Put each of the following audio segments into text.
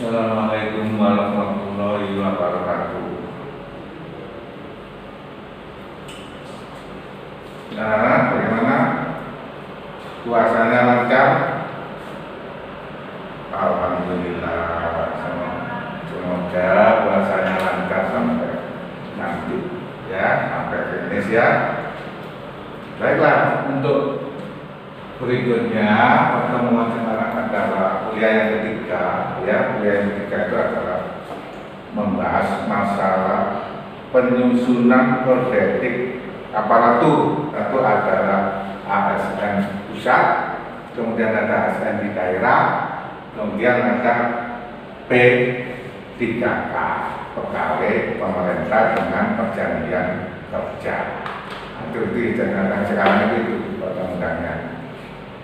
Assalamualaikum warahmatullahi wabarakatuh. Nah, bagaimana? Puasanya lancar? Alhamdulillah. Semoga puasanya lancar sampai nanti, ya, sampai finish ya. Baiklah, untuk berikutnya pertemuan sekarang adalah kuliah yang ketiga. Ya, kuliah yang ketiga itu adalah membahas masalah penyusunan kodetik aparatur. Itu adalah ASN pusat, kemudian ada ASN di daerah, kemudian ada P3K, pegawai pemerintah dengan perjanjian kerja. Itu sekarang itu undang-undangnya.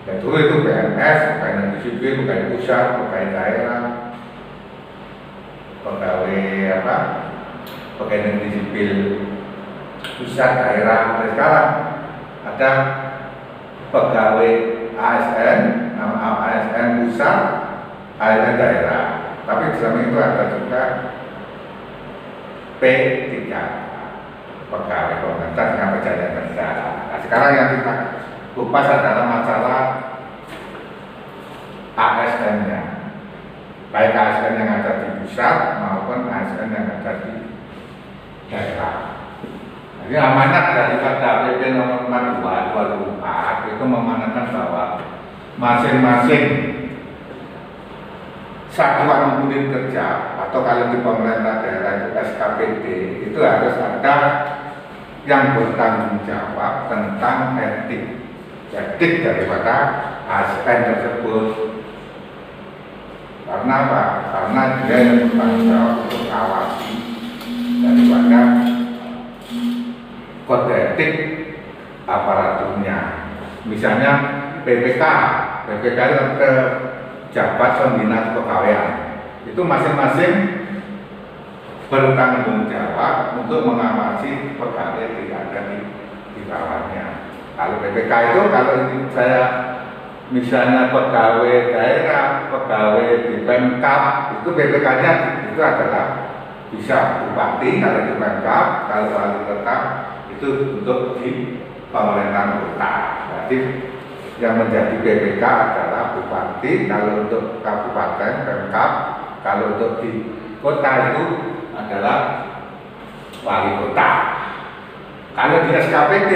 Dan dulu itu PNS, pegawai negeri sipil, pegawai pusat, pegawai daerah, pegawai negeri sipil pusat, daerah. Mulai sekarang ada pegawai ASN, ASN pusat, ASN daerah. Tapi di samping itu ada juga P3K, pegawai pemerintah dengan perjanjian kerja. Nah, sekarang yang kita kupas adalah masalah ASN-nya, baik ASN yang ada di pusat maupun ASN yang ada di daerah. Jadi amanat daripada PP nomor 42 2004 itu memanatkan bahwa masing-masing satuan unit kerja atau kalau di pemerintah daerah itu SKPD itu harus ada yang bertanggung jawab tentang etik daripada ASN tersebut. Karena apa? Karena dia yang bertanggung jawab untuk mengawasi daripada kode etik aparaturnya. Misalnya PPK itu ke jabat pembina kepegawaian, itu masing-masing bertanggung jawab untuk mengawasi pegawai yang ada di bawahnya. Kalau PPK itu, kalau ini saya misalnya pegawai daerah, pegawai di Pemkab, itu PPK-nya itu adalah bisa bupati kalau di Pemkab, kalau wali kota itu untuk di pemerintahan kota. Berarti yang menjadi PPK adalah bupati, kalau untuk kabupaten Pemkab, kalau untuk di kota itu adalah wali kota. Kalau di SKPD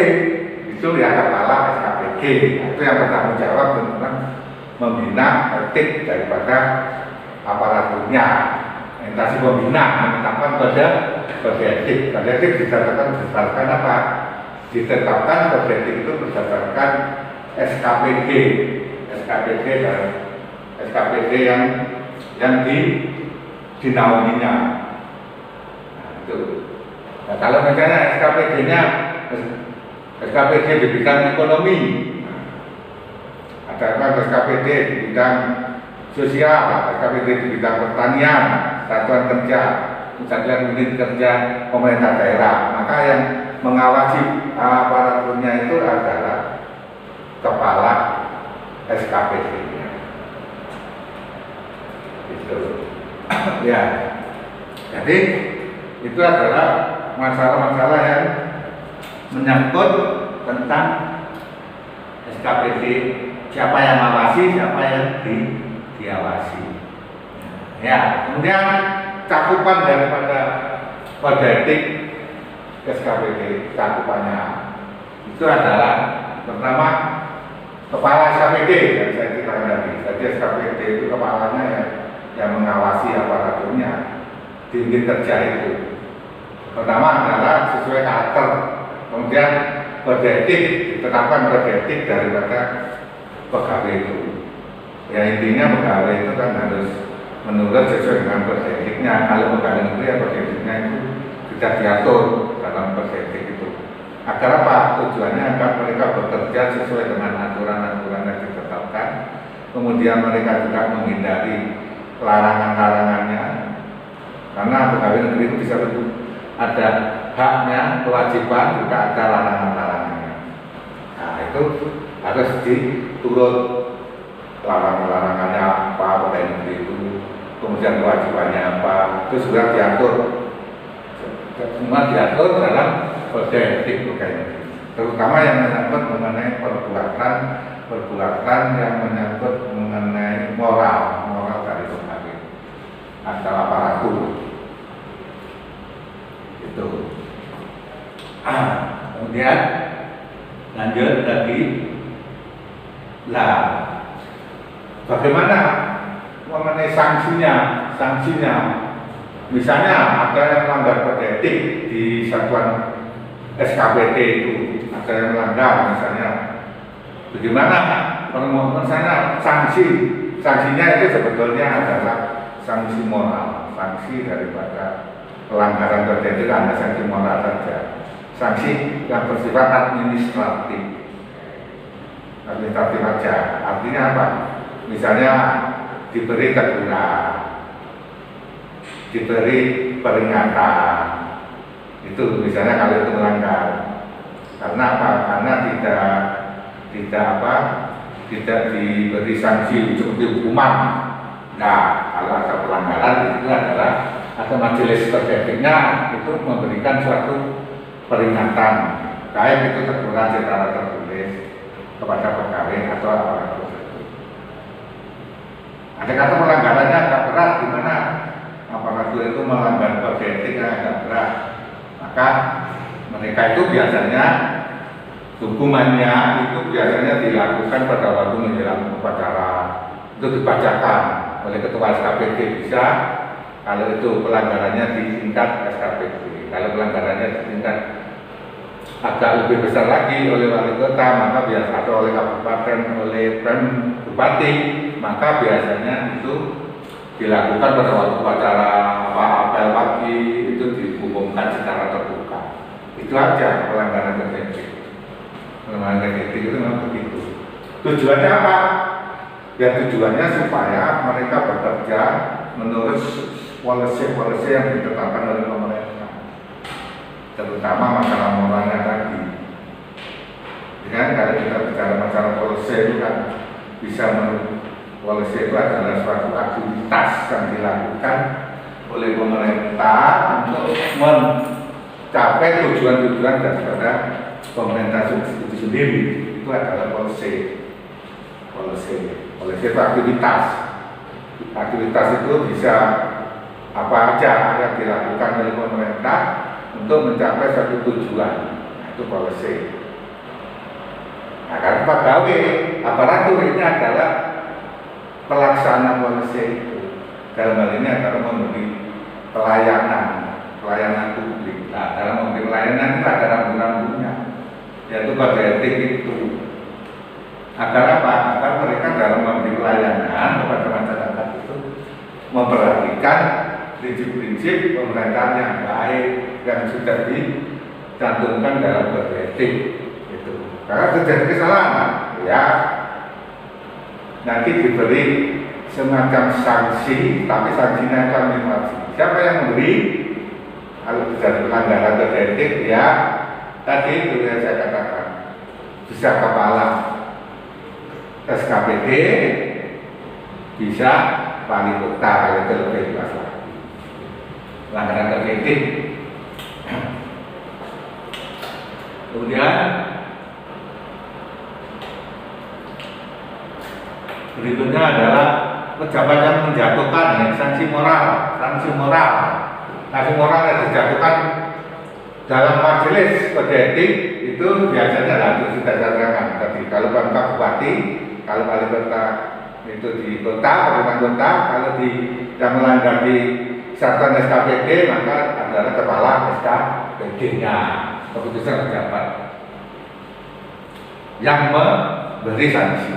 itu ya kepala SKPD, itu yang bertanggung jawab tentang membina etik daripada aparaturnya. Entah si pembina menetapkan kode etik. Kode etik ditetapkan berdasarkan apa? Ditetapkan kode etik itu berdasarkan SKPD dan SKPD yang dinaunginya. Nah, itu. Nah, kalau misalnya SKPD di bidang ekonomi, ada SKPD di bidang sosial, SKPD di bidang pertanian, satuan kerja, misalnya unit kerja pemerintah daerah, maka yang mengawasi aparaturnya itu adalah kepala SKPD-nya. Itu. Ya. Jadi itu adalah masalah-masalah yang menyangkut tentang SKPD, siapa yang mengawasi, siapa yang diawasi. Ya, kemudian cakupan daripada kode etik SKPD, cakupannya itu adalah pertama kepala SKPD yang saya ceritakan tadi. Jadi SKPD itu kepalanya yang mengawasi aparaturnya di unit kerja itu. Pertama adalah sesuai karakter, kemudian kode etik, ditetapkan kode etik daripada pegawai itu. Ya intinya pegawai itu kan harus menurut sesuai dengan kode etiknya. Kalau pegawai negeri ya kode etiknya itu sudah diatur dalam kode etik itu. Agar apa? Tujuannya agar mereka bekerja sesuai dengan aturan-aturan yang ditetapkan. Kemudian mereka juga menghindari larangan-larangannya. Karena pegawai negeri itu bisa ada haknya, kewajiban, juga ada larangan-larangannya. Nah itu harus diturut larangan-larangannya apa pegawai negeri itu. kemudian kewajibannya apa, itu sudah diatur, semua diatur dalam kode etik pegawai, terutama yang menyangkut mengenai perbuatan yang menyangkut mengenai moral dari pegawai atau aparatur itu. Kemudian lanjut lagi, bagaimana mengenai sanksinya? Misalnya ada yang melanggar kode etik di satuan SKPT itu, ada yang melanggar misalnya, bagaimana misalnya sanksinya itu sebetulnya adalah sanksi moral, sanksi daripada pelanggaran kode etik hanya sanksi moral saja, sanksi yang bersifat administratif aja. Artinya apa? Misalnya diberi teguran, diberi peringatan, itu misalnya kalau itu melanggar. Karena apa? Karena tidak diberi sanksi seperti hukuman. Nah, kalau ada pelanggaran itu adalah ada majelis kode etiknya itu memberikan suatu peringatan, baik itu teguran secara tertulis kepada pegawai atau aparatur. Ada kata pelanggarannya agak berat, di mana aparatur itu melanggar kode etik agak berat, maka mereka itu biasanya hukumannya itu biasanya dilakukan pada waktu menjelang upacara, itu dibacakan oleh ketua SKPD bisa, kalau itu pelanggarannya di tingkat SKPD, kalau pelanggarannya di tingkat agak lebih besar lagi oleh wali kota, maka biasa atau oleh kabupaten, oleh bupati, maka biasanya itu dilakukan pada waktu upacara apel pagi, itu diumumkan secara terbuka. Itu aja pelanggaran kode etik. Pelanggaran kode etik itu memang begitu. Tujuannya apa? Ya tujuannya supaya mereka bekerja menurut policy yang ditetapkan oleh pemerintah, terutama masalah moralnya tadi. Dengan kalau kita bicara masalah policy itu kan bisa policy itu adalah suatu aktivitas yang dilakukan oleh pemerintah untuk mencapai tujuan-tujuan daripada pemerintah itu sendiri. Itu adalah policy itu aktivitas. Aktivitas itu bisa apa aja yang dilakukan oleh pemerintah untuk mencapai satu tujuan, itu policy. Nah, karena pegawai aparatur ini adalah pelaksana policy itu. Dalam hal ini adalah memberi pelayanan publik. Nah, dalam memberi pelayanan itu ada rambu-rambunya, yaitu kode etik itu. Agar apa? Agar mereka dalam memberi pelayanan kepada masyarakat itu memperhatikan prinsip-prinsip pemerintahan yang baik yang sudah dicantumkan dalam kode etik itu. Karena terjadi kesalahan, ya nanti diberi semacam sanksi, tapi sanksinya itu administrasi. Siapa yang memberi? Kalau terjadi pelanggaran kode etik, ya tadi itu yang saya katakan, bisa kepala SKPD, bisa wali kota, kalau itu lebih luas lagi. Pelanggaran kode etik. Kemudian berikutnya adalah pejabat yang menjatuhkan sanksi moral. Sanksi moral yang dijatuhkan dalam majelis kode etik itu biasanya lanjut sudah saya terangkan tadi. Kalau Pemkab Bupati, kalau wali kota itu di kota, kabupaten kota, kalau di yang melanggar di satuan SKPD maka adalah kepala SKPD-nya, keputusan pejabat yang memberi sanksi.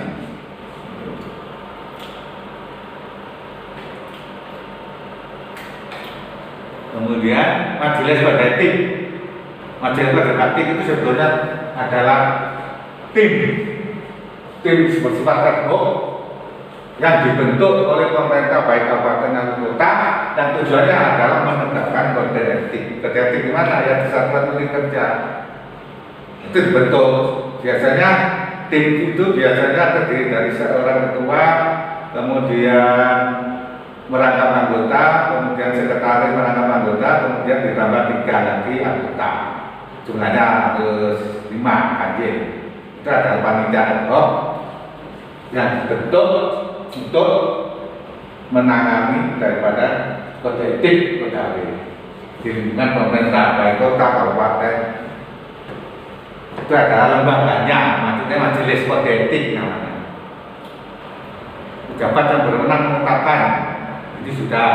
Kemudian majelis kode etik. Majelis kode etik itu sebetulnya adalah tim bersifat ad hoc yang dibentuk oleh pemerintah baik kabupaten dan kota, dan tujuannya adalah menegakkan kode etik. Kode etik di mana? Ya di satuan unit kerja. Itu dibentuk. Biasanya tim itu biasanya terdiri dari seorang ketua, kemudian merangkap anggota, kemudian sekretaris merangkap anggota, kemudian ditambah 3 lagi anggota. Jumlahnya harus 5 anjing. Itu adalah panitia ad hoc yang dibentuk untuk menangani daripada kode etik pegawai di lingkungan pemerintah baik kota kabupaten. Itu adalah lembaganya, maksudnya majelis kode etik namanya. Pejabat yang berwenang menetapkan ini sudah.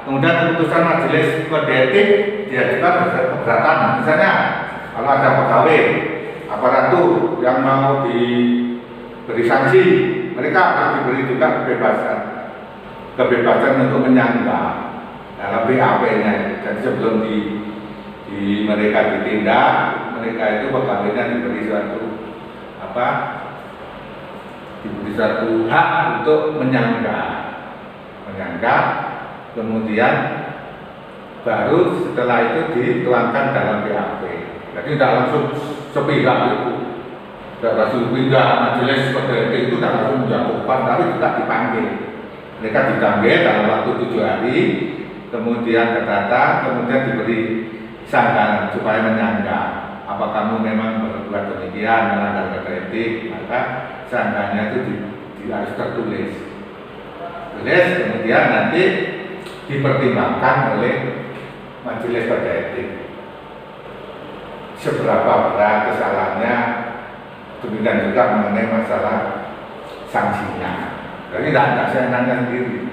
Kemudian keputusan majelis kode etik diajukan keberatan. Misalnya kalau ada pegawai aparatur yang mau diberi sanksi, mereka harus diberi juga kebebasan untuk menyanggah dalam BAP-nya. Jadi sebelum mereka ditindak, mereka itu pegawainya diberi suatu hak untuk menyanggah, kemudian baru setelah itu dituangkan dalam BAP. Jadi tidak langsung sepihak itu, tidak langsung pindah majelis kode etik itu tidak langsung menjatuhkan, tapi juga dipanggil. Mereka dipanggil dalam waktu 7 hari, kemudian terdata, kemudian diberi sanggahan supaya menyanggah. Apa kamu memang berbuat demikian melanggar kode etik, maka sanggahannya itu harus tertulis. Kemudian nanti dipertimbangkan oleh majelis kode etik seberapa berat kesalahannya, demikian juga mengenai masalah sanksinya. Jadi tidak saya nanya sendiri.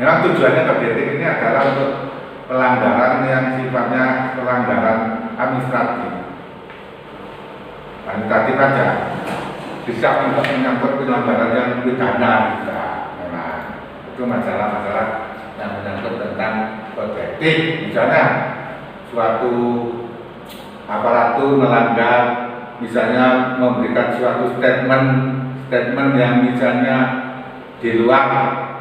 Memang tujuannya kode etik ini adalah untuk pelanggaran yang sifatnya pelanggaran administratif aja. Bisa untuk menyangkut pelanggaran yang pidana bisa. Memang itu masalah-masalah yang menyangkut tentang kode etik. Misalnya suatu aparatur melanggar, misalnya memberikan suatu statement yang misalnya di luar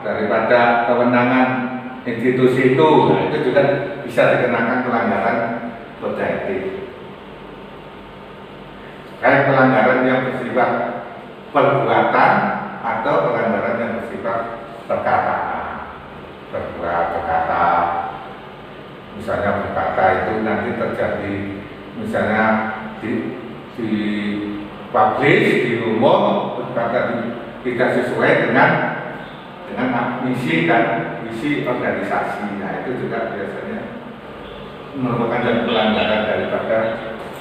daripada kewenangan institusi itu, nah, itu juga bisa dikenakan pelanggaran kode etik. Kayak pelanggaran yang bersifat perbuatan atau pelanggaran yang bersifat perkataan. Berkata, misalnya berkata itu nanti terjadi, misalnya di publish, di umum, berkata tidak sesuai dengan misi dan visi organisasi. Nah itu juga biasanya merupakan pelanggaran daripada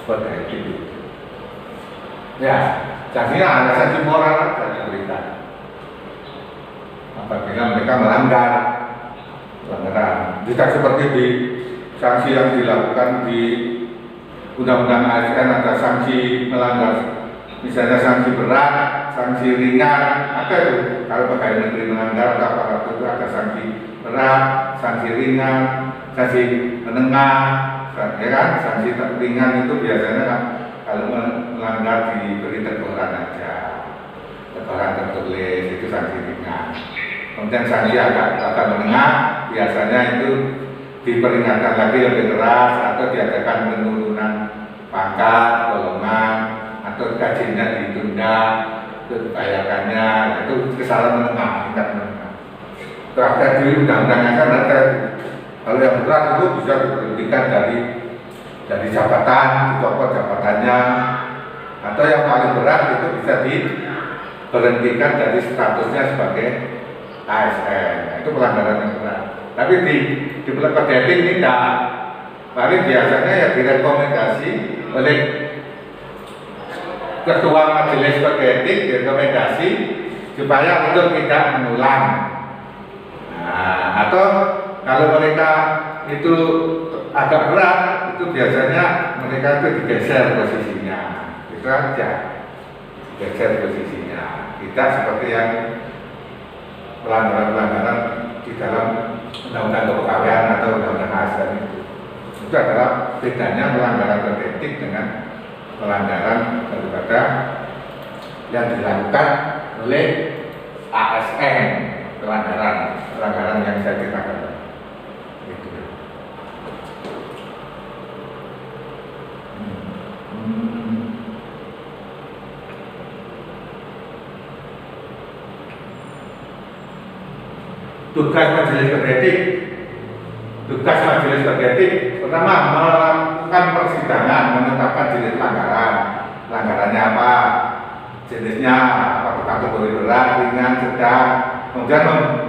kode etik. Ya, jadinya ada sanksi moral saja diberikan apabila mereka melanggar pelanggaran. Tidak seperti di sanksi yang dilakukan di Undang-Undang ASN, ada sanksi melanggar, misalnya sanksi berat, sanksi ringan, ada itu. Kalau pegawai negeri melanggar atau aparatur itu ada sanksi berat, sanksi ringan, sanksi menengah, ya kan? Sanksi ringan itu biasanya kan kalau melanggar diberi teguran aja, teguran tertulis, itu sanksi ringan. Kemudian sanksi agak menengah, biasanya itu diperingatkan lagi lebih keras atau diadakan penurunan pangkat, golongan, atau gajinya ditunda, itu dibayarkannya, itu kesalahan menengah, tingkat menengah. Terakhir di undang-undang ASN ada, kalau yang berat itu bisa diberhentikan dari jabatan, dicopot jabatannya, atau yang paling berat itu bisa diberhentikan dari statusnya sebagai ASN. Nah, itu pelanggaran yang berat. Tapi di kode etik ini tidak. Paling biasanya ya direkomendasi oleh ketua majelis kode etik, direkomendasi supaya untuk tidak mengulang. Nah, atau kalau mereka itu agak berat, itu biasanya mereka itu digeser posisinya, itu aja, digeser posisinya. Tidak seperti yang pelanggaran-pelanggaran di dalam undang-undang kepegawaian atau undang-undang ASN itu. Itu adalah bedanya pelanggaran kode etik dengan pelanggaran daripada yang dilakukan oleh ASN, pelanggaran yang saya ceritakan. tugas majelis kode etik. Tugas majelis kode etik pertama melakukan persidangan, menetapkan jenis pelanggaran. Pelanggarannya apa? Jenisnya apa? Kategori berat, ringan, sedang. Kemudian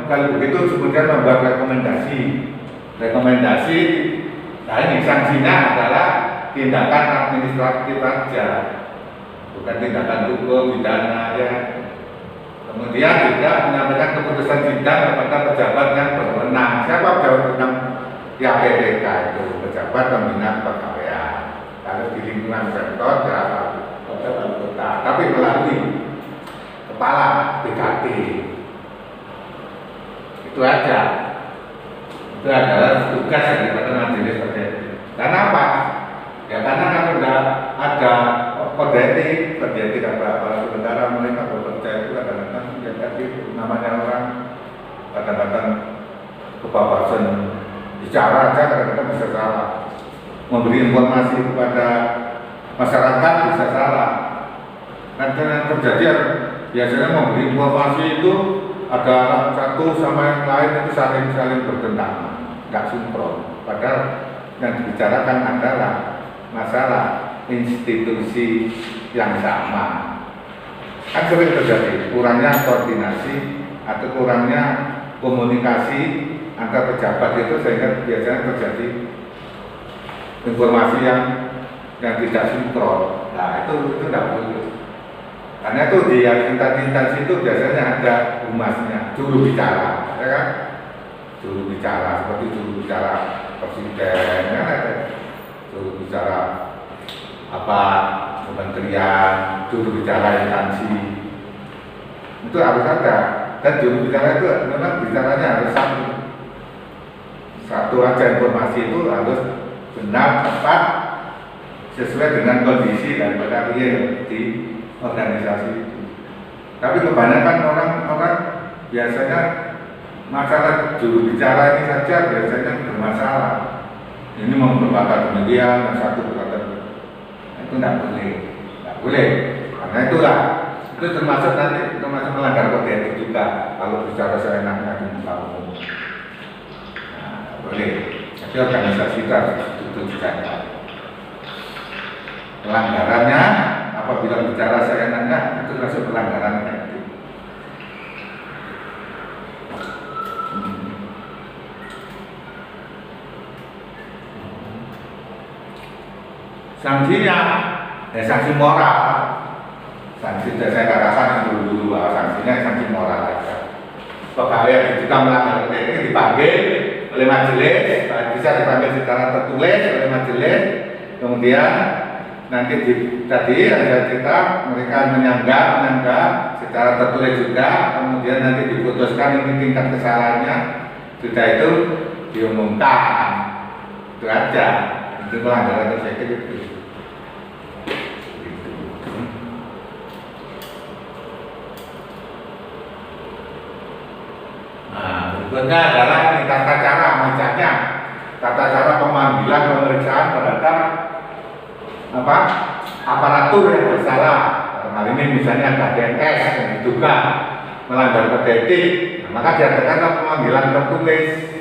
kalau begitu kemudian membuat rekomendasi. Rekomendasi, nah ini sanksinya adalah tindakan administratif saja, bukan tindakan hukum pidana ya. Kemudian juga menyampaikan keputusan sidang kepada pejabat yang berwenang. Siapa pejabat berwenang? Ya PPK itu pejabat pembina kepegawaian. Kalau di lingkungan sektor ya kota, tapi melalui kepala BKD. Itu aja. Itu adalah tugas daripada majelis kode etik. Karena apa? Ya karena kalau tidak ada kode etik apa sementara mereka bekerja itu kadang-kadang ya tadi namanya orang kadang-kadang kebablasan bicara aja kadang-kadang bisa salah, memberi informasi kepada masyarakat bisa salah. Dan yang terjadi biasanya memberi informasi itu ada satu sama yang lain itu saling bertentangan, nggak sinkron. Padahal yang dibicarakan adalah masalah institusi yang sama. Kan sering terjadi kurangnya koordinasi atau kurangnya komunikasi antar pejabat itu sehingga biasanya terjadi informasi yang tidak sinkron. Nah itu tidak boleh. Karena itu di instansi itu biasanya ada humasnya, juru bicara, ya kan? Juru bicara seperti juru bicara presiden, ya kan? Juru bicara apa kementerian, juru bicara instansi itu harus ada. Dan juru bicara itu memang bicaranya harus satu aja informasi itu harus benar, tepat, sesuai dengan kondisi daripada real di organisasi itu. Tapi kebanyakan orang biasanya masalah juru bicara ini saja biasanya bermasalah. Ini merupakan demikian, yang satu berkata itu tidak boleh, karena itulah itu termasuk melanggar kode etik juga kalau bicara seenaknya di muka umum. Nah, boleh. Tapi organisasi itu harus dijaga. Pelanggarannya apabila bicara seenaknya itu termasuk pelanggaran etik. Sanksinya, sanksi moral. Sanksi saya katakan dulu bahwa sanksinya sanksi moral aja. Pegawai yang diduga melanggar kode etik dipanggil oleh majelis, bisa dipanggil secara tertulis oleh majelis, kemudian nanti tadi ada cerita mereka menyanggah secara tertulis juga, kemudian nanti diputuskan ini tingkat kesalahannya, sudah itu diumumkan, itu aja. Itu pelanggaran kode etik itu. Nah, berikutnya adalah tata cara misalnya tata cara pemanggilan pemeriksaan terhadap aparatur yang bersalah. Hal ini misalnya ada DNS yang diduga melanggar kode etik, maka diadakan pemanggilan tertulis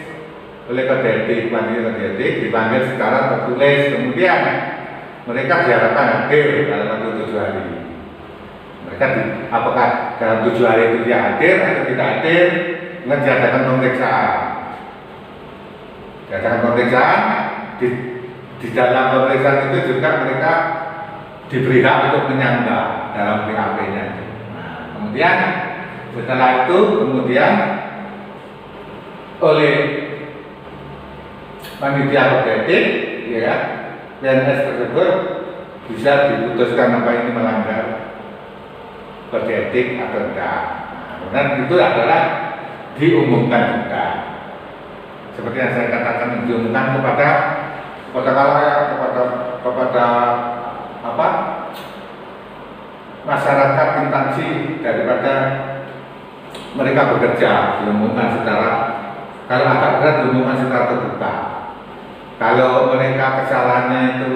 oleh kode etik, dipanggil secara tertulis, kemudian mereka diharapkan hadir dalam waktu 7 hari. Mereka apakah dalam 7 hari itu dia hadir atau tidak hadir, kemudian diadakan pemeriksaan. Diadakan pemeriksaan di dalam pemeriksaan itu juga mereka diberi hak untuk menyanggah dalam BAP-nya. Nah, kemudian setelah itu kemudian oleh panitia kode etik, ya, PNS tersebut bisa diputuskan apa ini melanggar kode etik atau tidak. Nah, dan itu adalah diumumkan juga. Seperti yang saya katakan, diumumkan kepada masyarakat instansi daripada mereka bekerja, diumumkan secara, kalau agak berat diumumkan secara terbuka. Kalau mereka kesalahannya itu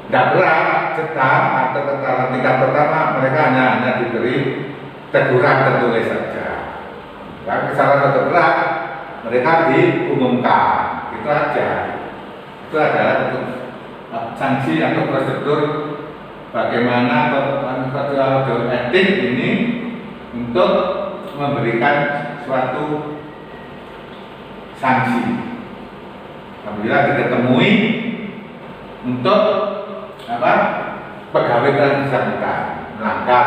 tidak berat, sedang atau kesalahan tingkat pertama, mereka hanya diberi teguran tertulis saja. Kalau kesalahan terberat, mereka diumumkan, itu aja. Itu adalah untuk sanksi atau prosedur bagaimana kode etik ini untuk memberikan suatu sanksi apabila diketemui untuk pegawai yang bersangkutan melanggar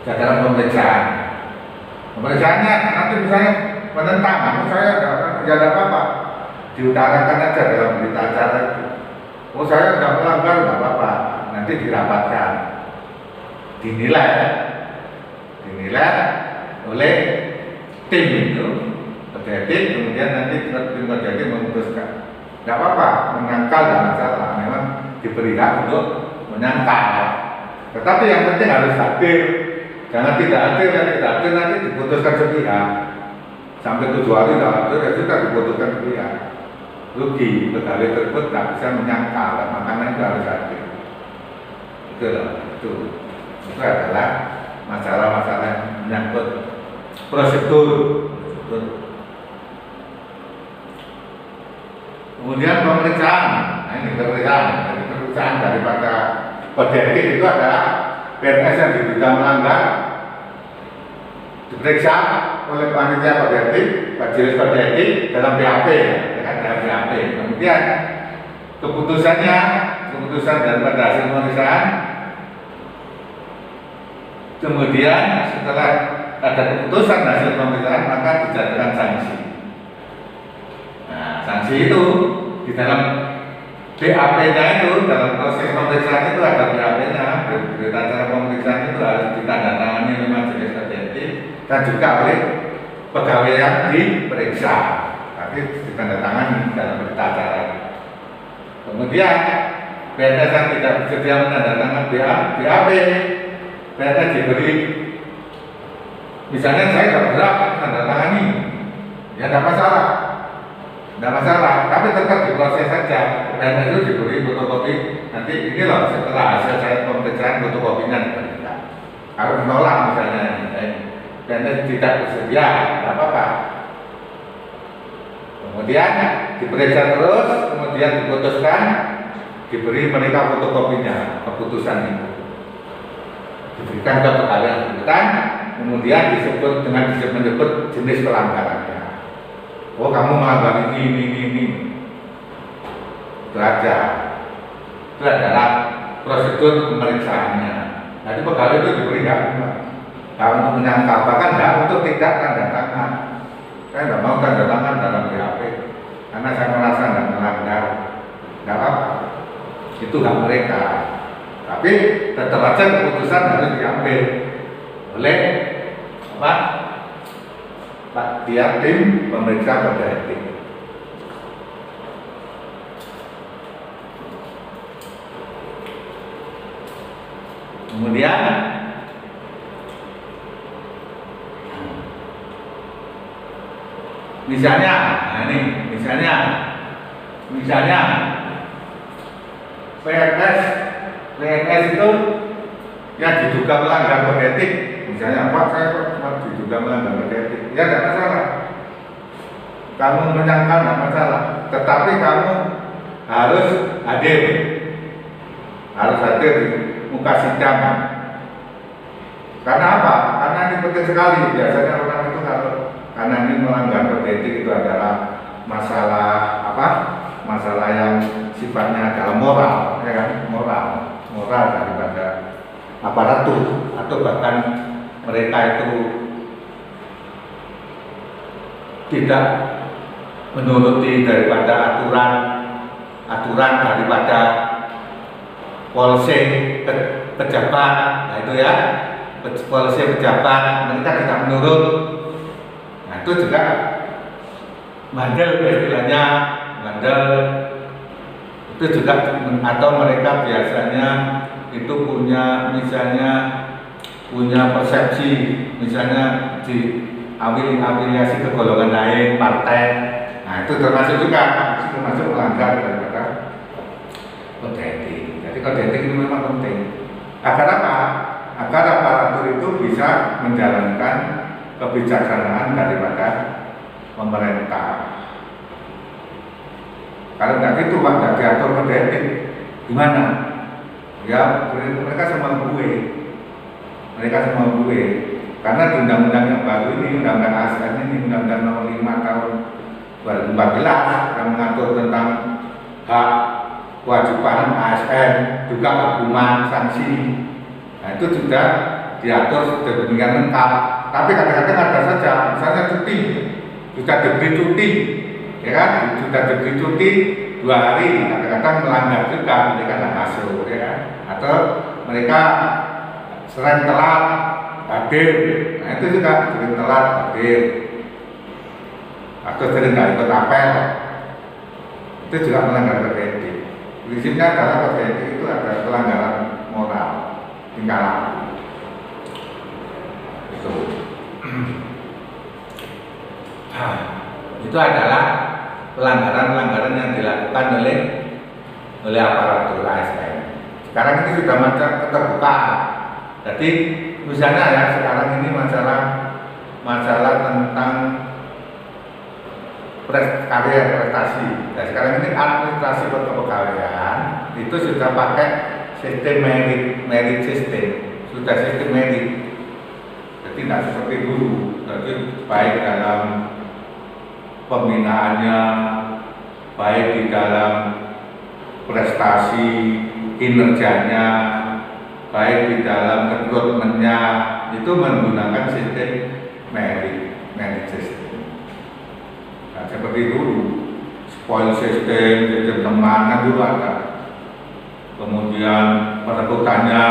dalam pemeriksaannya nanti misalnya menentang, saya tidak ada apa-apa, diutarakan aja dalam berita acara itu. Saya tidak melanggar, tidak apa-apa, nanti dirapatkan, dinilai oleh tim itu, etik, kemudian nanti tim etik memutuskan. Tidak apa-apa, menyangkal tidak masalah, memang diberi hak untuk menyangkal. Tetapi yang penting harus hadir, jangan tidak hadir nanti diputuskan sepihak. Sampai 7 hari tidak hadir, ya sudah diputuskan sepihak. Rugi, pegawai tersebut tidak bisa menyangkal, makanya itu harus hadir. Itu adalah masalah-masalah yang menyangkut prosedur. Kemudian pemeriksaan, ini pemeriksaan daripada kode etik itu adalah PNS yang diduga melanggar diperiksa oleh panitia kode etik, majelis kode etik dalam BAP, dalam BAP. Kemudian keputusan daripada hasil pemeriksaan. Kemudian setelah ada keputusan hasil pemeriksaan maka dijatuhkan sanksi. Nah, sanksi itu di dalam BAP-nya itu, dalam proses pemeriksaan itu ada BAP-nya, berita acara pemeriksaan itu harus ditandatangani oleh majelis kode etik dan juga oleh pegawai yang diperiksa. Tapi ditandatangani dalam berita acara. Kemudian PNS yang tidak bersedia menandatangani BAP, PNS diberi, misalnya saya tidak berhak menandatangani, ya tidak masalah. Tidak masalah, tapi tetap diproses saja. PNS itu diberi fotokopi. Nanti ini loh setelah hasil saya pemeriksaan fotokopinya diberikan. Harus menolak misalnya, PNS tidak bersedia, tidak apa-apa. Kemudian diperiksa terus, kemudian diputuskan, diberi mereka fotokopinya, keputusan itu. Diberikan ke pegawai yang bersangkutan, kemudian disebut dengan menyebut jenis pelanggarannya. Oh, kamu melanggar ini. Itu aja. Itu adalah prosedur pemeriksaannya. Jadi pegawai itu diberi hak untuk menyangkal, bahkan hak untuk tidak tanda tangan. Saya tidak mau tanda tangan dalam BAP karena saya merasa tidak melanggar. Tidak apa-apa. Itu hak mereka. Tapi tetap saja keputusan harus diambil oleh pihak tim pemeriksa kode etik. Kemudian misalnya PNS itu yang diduga melanggar kode etik. Misalnya, Pak, saya diduga melanggar kode etik. Ya tidak masalah. Kamu menyangkal tidak masalah. Tetapi kamu harus hadir. Harus hadir di muka sidang. Karena apa? Karena ini penting sekali. Biasanya orang itu karena ini melanggar kode etik itu adalah masalah masalah yang sifatnya dalam moral, ya kan? Moral daripada aparatur atau bahkan mereka itu tidak menuruti daripada aturan daripada polisi pejabat, nah itu ya, polisi pejabat mereka tidak menurut. Nah itu juga bandel istilahnya, bandel itu juga, atau mereka biasanya itu punya persepsi misalnya di afiliasi ke golongan lain partai. Nah itu termasuk melanggar daripada kode etik. Jadi kode etik ini memang penting. Agar apa? Agar aparatur itu bisa menjalankan kebijaksanaan daripada pemerintah. Kalau nggak gitu Pak, nggak diatur kode etik, gimana? Ya mereka semua gue. Karena di undang-undang yang baru ini, undang-undang ASN ini, undang-undang nomor 5 tahun 2014 yang mengatur tentang hak kewajiban ASN, juga hukuman, sanksi. Nah itu sudah diatur sedemikian lengkap. Tapi kadang-kadang ada saja, misalnya cuti, sudah diberi cuti, ya kan? Sudah diberi cuti 2 hari, kadang-kadang melanggar juga, mereka tidak masuk, ya kan? Atau mereka sering telat hadir, nah itu juga sering telat hadir, atau sering nggak ikut apel, itu juga melanggar kode etik. Prinsipnya adalah kode etik itu ada pelanggaran moral, tingkah laku. Itu adalah pelanggaran-pelanggaran yang dilakukan oleh aparatur ASN. Sekarang ini sudah macam terbuka. Jadi misalnya ya sekarang ini masalah tentang karier prestasi. Nah, sekarang ini administrasi kepegawaian itu sudah pakai sistem merit system, sudah sistem merit. Jadi tidak seperti dulu. Jadi baik dalam pembinaannya, baik di dalam prestasi kinerjanya, baik di dalam rekrutmennya, itu menggunakan sistem merit system. Nah, seperti dulu, spoil sistem teman dulu ada. Kemudian perekrutannya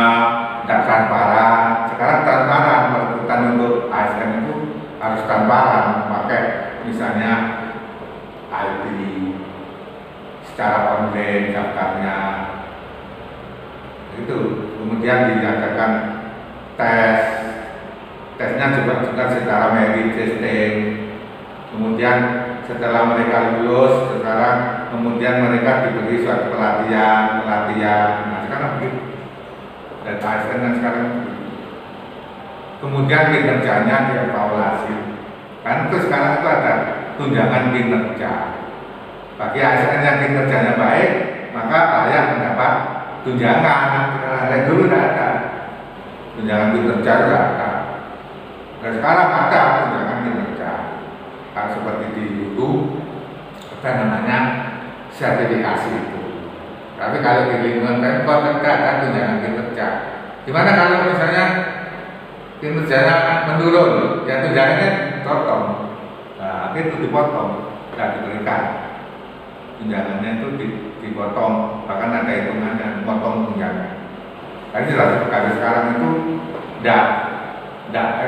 tidak transparan. Sekarang transparan, perekrutan untuk ASN itu harus transparan, pakai misalnya IT secara online daftarnya itu, kemudian diadakan tesnya juga secara merit system, kemudian setelah mereka lulus sekarang kemudian mereka diberi suatu pelatihan. Nah sekarang begitu, dan ASN sekarang begitu. Kemudian kinerjanya dievaluasi. Kan itu sekarang itu ada tunjangan kinerja. Bagi ASN yang kinerjanya baik, maka layak mendapat tunjangan. Karena dulu tidak ada tunjangan kinerja, tidak ada. Dan sekarang ada tunjangan kinerja. Kan seperti di YouTube ada namanya sertifikasi itu. Tapi kalau di lingkungan Pemkot tidak ada tunjangan kinerja. Gimana kalau misalnya kinerjanya menurun, ya tunjangannya dipotong. Nah, itu dipotong, tidak diberikan. Tunjangannya itu dipotong, bahkan ada hitungannya, potong tunjangan. Tapi jelas pegawai sekarang itu tidak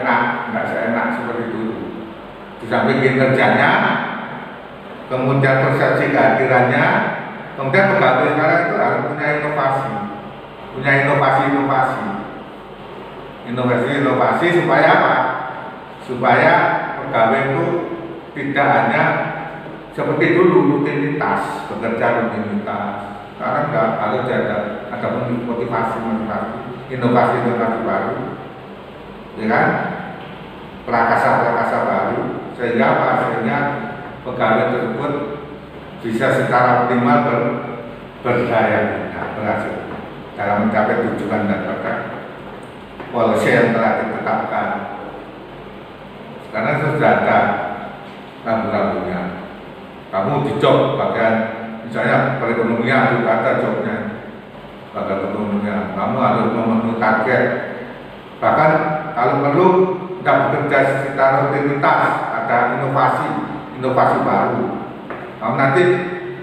enak, tidak seenak seperti dulu. Di samping kinerjanya, kemudian persepsi kehadirannya, kemudian pegawai sekarang itu harus punya inovasi supaya apa? Supaya pegawai itu tidak hanya seperti dulu rutinitas, bekerja rutinitas. Sekarang harus ada motivasi, inovasi baru, ya kan? Prakasa baru, sehingga hasilnya pegawai tersebut bisa secara optimal berdaya berhasil dalam mencapai tujuan dan polisi yang telah ditetapkan. Karena sudah ada rambu-rambunya. Kamu di job bagian misalnya perekonomian juga ada jobnya, bagian perekonomian. Kamu harus memenuhi target. Bahkan kalau perlu tidak bekerja secara rutinitas, ada inovasi baru. Kamu nanti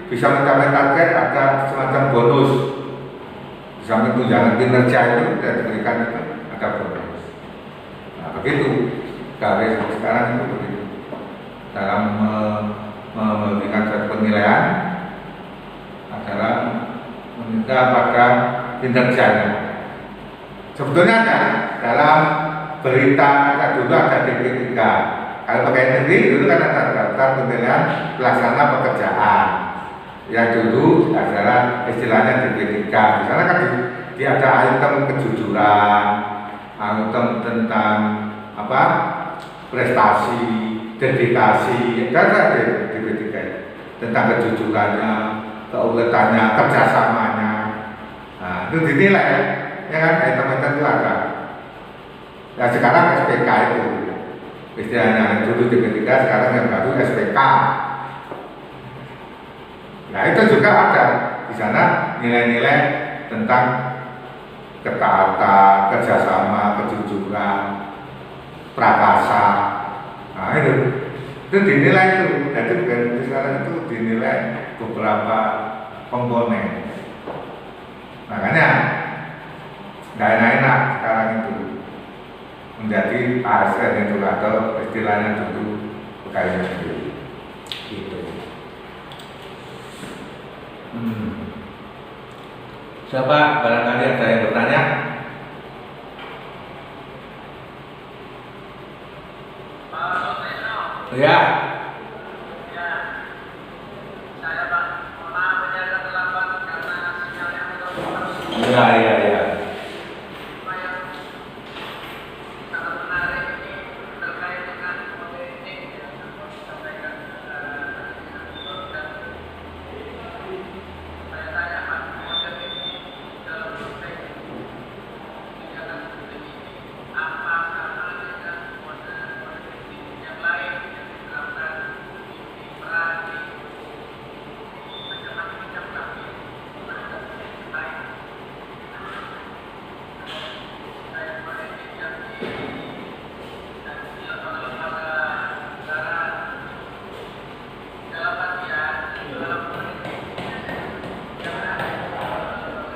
bisa mencapai target, ada semacam bonus. Di samping tunjangan kinerja itu tidak diberikan itu ada bonus. Nah begitu, garis sekarang itu begitu. Dalam memberikan suatu penilaian adalah meminta pada kinerjanya. Sebetulnya ada dalam berita kita dulu ada DP3. Kalau pakai negeri dulu kan ada daftar penilaian pelaksana pekerjaan. Yang dulu adalah istilahnya DP3. Di sana kan ada item kejujuran, item tentang prestasi, dedikasi, kan ada di P3 tentang kejujurannya, keuletannya, kerjasamanya. Nah, itu dinilai, ya kan? Item-item itu ada. Nah sekarang SPK itu istilahnya, dulu di P3, sekarang yang baru SPK. Nah itu juga ada di sana nilai-nilai tentang ketaatan, kerjasama, kejujuran, prakasa. Nah itu dinilai itu. Jadi bukan sekarang itu dinilai beberapa komponen. Makanya nggak enak-enak sekarang itu menjadi ASN itu atau istilahnya dulu pegawai negeri. Gitu. Siapa barangkali ada yang bertanya? Ya. Saya Pak, maaf menjaga terlambat karena sinyalnya putus. Iya. Apa yang sangat menarik ini terkait dengan politik yang akan disampaikan dan saya tanya Pak, model ini dalam konteks kebijakan publik ini apa sama dengan model politik yang lain yang diterapkan di Peradi macam-macam tapi ada lain saya politik yang dilakukan lembaga negara dalam artian dalam politik yang ada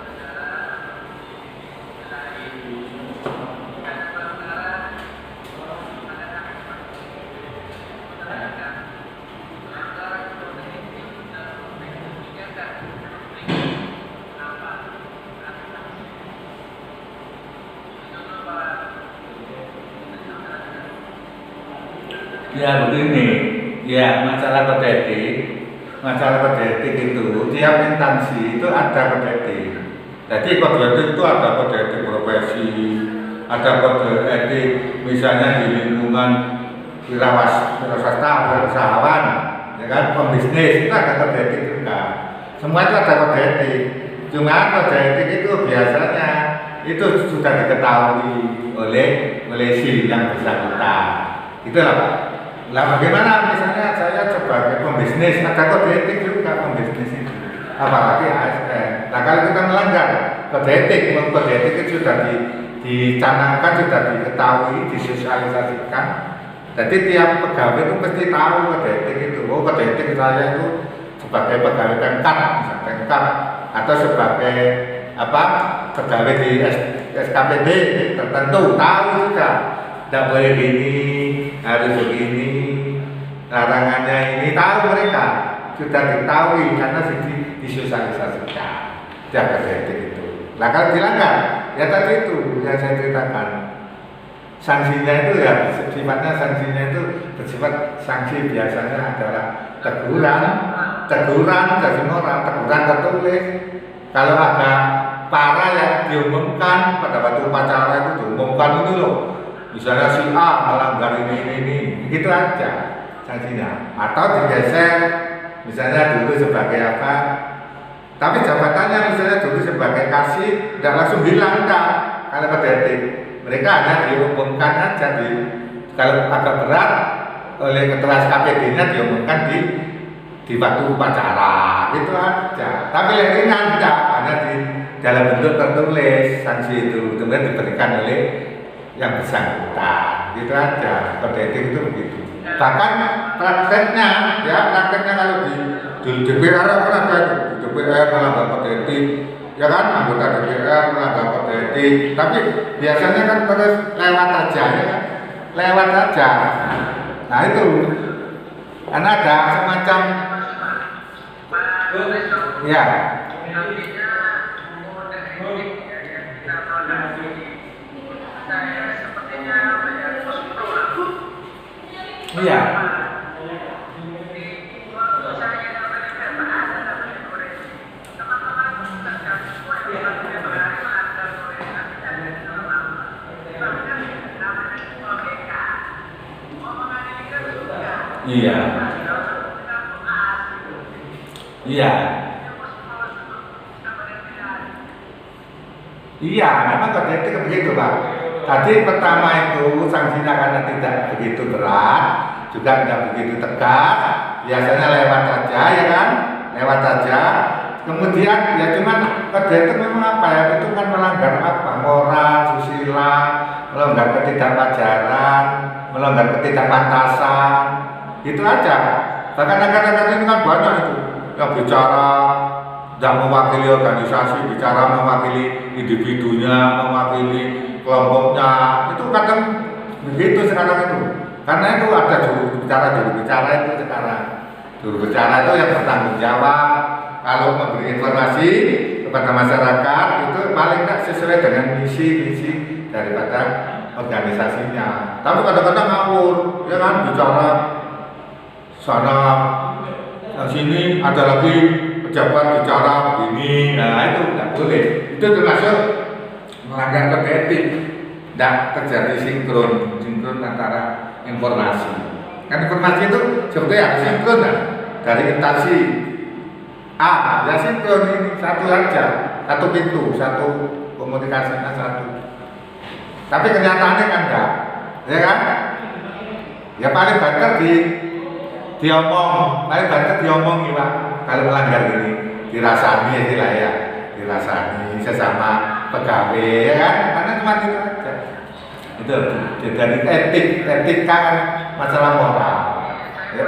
negara lain dan pelanggaran pada hak menerapkan pelanggaran politik dalam konteks kebijakan publik apa itu Pak. Ya begini, ya masalah kode etik itu tiap instansi itu ada kode etik. Jadi kode etik itu ada kode etik profesi, ada kode etik misalnya di lingkungan wirausaha, usahawan, ya kan, pembisnis itu ada kode etik juga. Semua itu ada kode etik. Cuma kode etik itu biasanya itu sudah diketahui oleh si yang bersangkutan. Itulah Pak. Lah bagaimana misalnya saya sebagai pembisnis ada kode etik juga pembisnis itu, apalagi ASN. Nah kalau kita melanggar kode etik itu sudah dicanangkan, sudah diketahui, disosialisasikan. Jadi tiap pegawai itu mesti tahu kode etik itu. Oh kode etik saya itu sebagai pegawai Pemkab, misalnya Pemkab, atau sebagai pegawai di SKPD tertentu tahu sudah. Tidak boleh gini, harus begini, larangannya ini tahu mereka, sudah diketahui karena disosialisasikan. Jaga etik itu. Nah kalau dilanggar, ya tadi itu yang saya ceritakan. Sanksinya itu ya sifatnya bersifat sanksi biasanya adalah teguran dari moral, teguran tertulis. Kalau ada parah yang diumumkan pada waktu upacara itu diumumkan ini loh. Misalnya si A melanggar ini, gitu aja sanksinya. Atau digeser, misalnya dulu sebagai apa, tapi jabatannya misalnya dulu sebagai kasih, tidak langsung hilang enggak. Kalau kode etik, mereka hanya diumumkan aja kalau agak berat oleh ketua SKPD-nya diumumkan di waktu upacara, gitu aja. Tapi yang ringan enggak, hanya di dalam bentuk tertulis sanksi itu, kemudian diberikan oleh yang bersangkutan, gitu aja. Kode etik itu begitu. Bahkan prakteknya kalau di DPR kan ada itu, di DPR melanggar kode etik, ya kan, anggota DPR melanggar kode etik. Tapi biasanya kan terus lewat aja, ya kan, lewat aja. Nah itu, karena ada semacam, ya. Iya. Iya. Iya. Iya, memang kode etik begitu Pak. Tadi pertama itu sanksinya karena tidak begitu berat, juga tidak begitu tegas, biasanya lewat aja ya kan, lewat aja. Kemudian ya cuman kode etik memang apa ya, itu kan melanggar apa, moral, susila, melanggar ketidakwajaran, melanggar ketidakpantasan, itu aja. Bahkan akan ini kan banyak itu yang bicara tidak mewakili organisasi, bicara mewakili individunya, mewakili kelompoknya, itu kadang begitu sekarang itu. Karena itu ada juru bicara itu sekarang. Juru bicara itu yang bertanggung jawab kalau memberi informasi kepada masyarakat itu paling tidak sesuai dengan misi daripada organisasinya. Tapi kadang-kadang ngawur, ya kan, bicara sana sini ada lagi pejabat bicara begini, nah itu nggak boleh. Itu termasuk melanggar kode etik. Tidak terjadi sinkron antara informasi. Kan informasi itu sebetulnya sinkron kan? Dari instansi A, ya sinkron ini satu aja, satu pintu, satu komunikasinya satu. Tapi kenyataannya kan enggak, ya kan? Ya paling banter diomong, paling banter diomong Pak. Kalau melanggar ini dirasani lah ya, dirasani sesama pegawai ya kan, karena cuma itu aja. Itu dari etika kan masalah moral. Ya.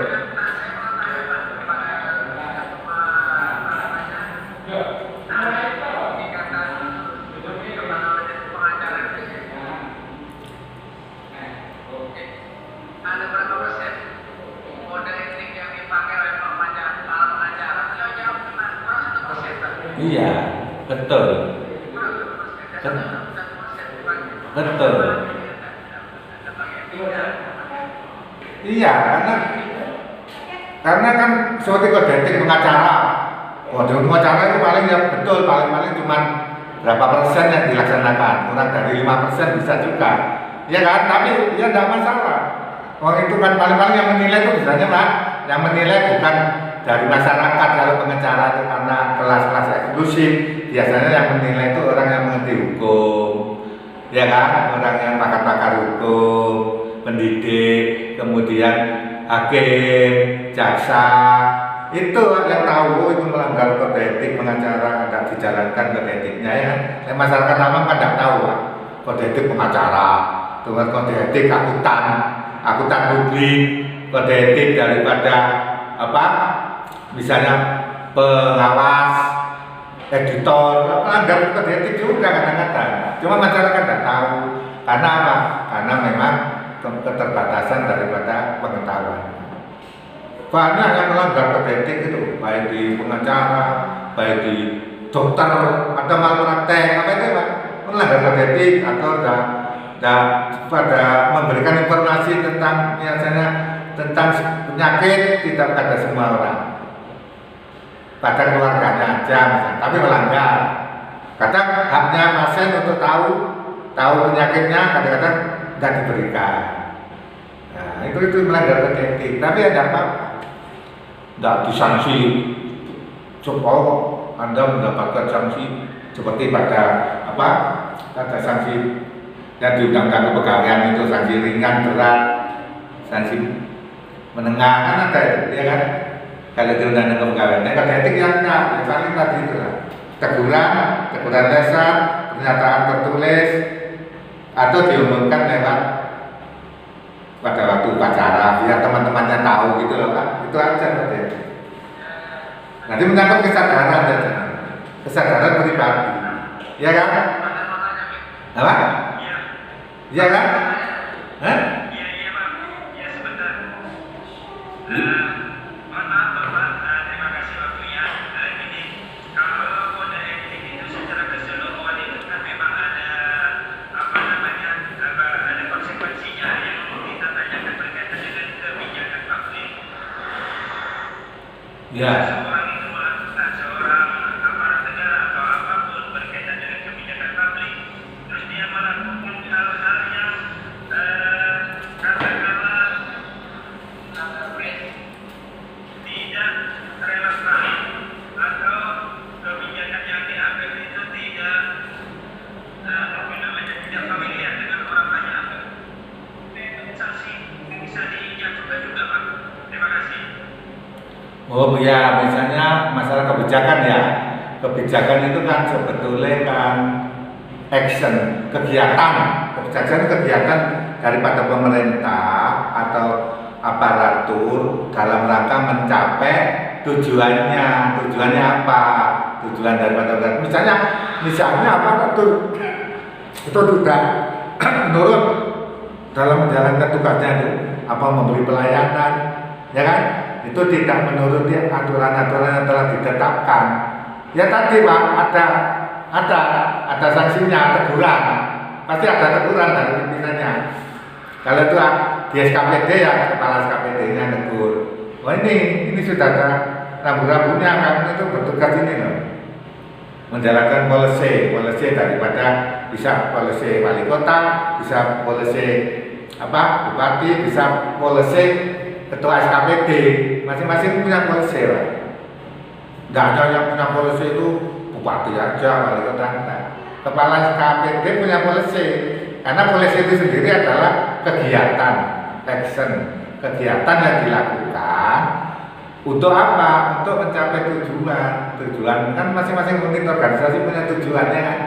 Ada berapa persen kode etik yang dipakai oleh pengacara? Jawab cuma 1%. Iya, betul. Betul. Iya, karena kan seperti kode etik pengacara. Kode pengacara itu paling ya betul, paling cuma berapa persen yang dilaksanakan, kurang dari 5% bisa juga. Ya kan, tapi ya tidak masalah. Itu kan paling-paling yang menilai itu biasanya Pak, yang menilai bukan dari masyarakat. Kalau pengacara itu karena kelas-kelas eksklusif, biasanya yang menilai itu orang yang mengerti hukum, ya kan, orang yang pakar-pakar hukum, pendidik, kemudian hakim, jaksa, itu yang tahu itu melanggar kode etik pengacara, tidak dijalankan kode etiknya ya kan. Masyarakat awam kan tidak tahu Pak, kode etik pengacara, dengan kode etik akuntan publik, kode etik daripada apa, misalnya pengawas, editor, melanggar kode etik juga kadang-kadang. Cuma masyarakat tidak tahu, karena apa? Karena memang keterbatasan daripada pengetahuan. Banyak yang melanggar kode etik itu, baik di pengacara, baik di dokter, ada malpraktek, apa itu Pak? Melanggar kode etik atau pada memberikan informasi tentang biasanya tentang penyakit tidak pada semua orang, pada keluarganya aja misalnya, tapi melanggar. Kadang haknya pasien untuk tahu penyakitnya kadang-kadang tidak diberikan. Nah, itu melanggar kode etik. Tapi ada apa? Tidak disanksi. Coba Anda mendapatkan sanksi seperti pada sanksi yang diundangkan kepegawaian itu, sanksi ringan, berat, sanksi menengah, kan ada itu, ya kan? Kalau diundangkan kepegawaian, kode etik yang paling tadi itu lah. Teguran lisan, pernyataan tertulis, atau diumumkan lewat pada waktu upacara biar teman-temannya tahu gitu loh Pak. Itu aja kode etik. Nanti menyangkut kesadaran pribadi, ya kan? Apa? Iya kan? Hah? Iya Pak, ya sebentar. Mohon maaf Bapak, terima kasih waktunya. Gini, kalau kode etik itu secara keseluruhan itu kan memang ada ada konsekuensinya yang kita tanyakan berkaitan dengan kebijakan publik. Ya. Seorang itu melakukan seorang aparat negara atau apapun berkaitan dengan kebijakan publik, terus dia melakukan hal-hal yang katakanlah Oh ya, misalnya masalah kebijakan ya. Kebijakan itu kan sebetulnya kan action, kegiatan. Kebijakan itu kegiatan daripada pemerintah atau aparatur dalam rangka mencapai tujuannya. Tujuannya apa? Tujuan daripada misalnya aparatur itu sudah menurut dalam menjalankan tugasnya itu apa memberi pelayanan, ya kan? Itu tidak menuruti aturan-aturan yang telah ditetapkan. Ya tadi Pak, ada sanksinya, teguran. Pasti ada teguran dari pimpinannya. Kalau itu di SKPD ya kepala SKPD-nya tegur. Wah ini sudah ada rambu-rambunya, kamu itu bertugas ini loh. Menjalankan policy daripada bisa policy wali kota, bisa policy bupati, bisa policy ketua SKPD, masing-masing punya policy lah. Nggak ada yang punya policy itu bupati aja, wali kota enggak. Kepala SKPD punya policy, karena policy itu sendiri adalah kegiatan, action, kegiatan yang dilakukan untuk apa? Untuk mencapai tujuan kan masing-masing unit organisasi punya tujuannya kan,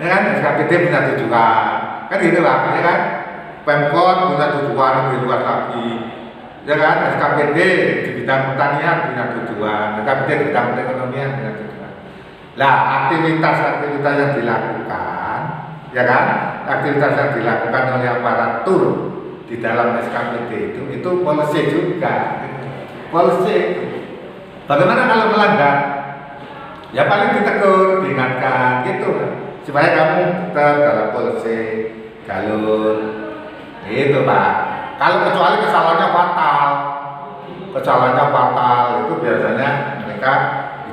ya kan SKPD punya tujuan, kan gitu lah, ya kan. Pemkot punya tujuan lebih luas lagi, ya kan. SKPD di bidang pertanian punya tujuan, SKPD di bidang perekonomian punya tujuan. Lah aktivitas yang dilakukan, ya kan, aktivitas yang dilakukan oleh aparatur di dalam SKPD itu policy juga. Policy. Bagaimana kalau melanggar? Ya paling ditegur, diingatkan gitu, supaya kamu tetap dalam policy jalur. Itu Pak. Kalau kecuali kesalahannya fatal itu biasanya mereka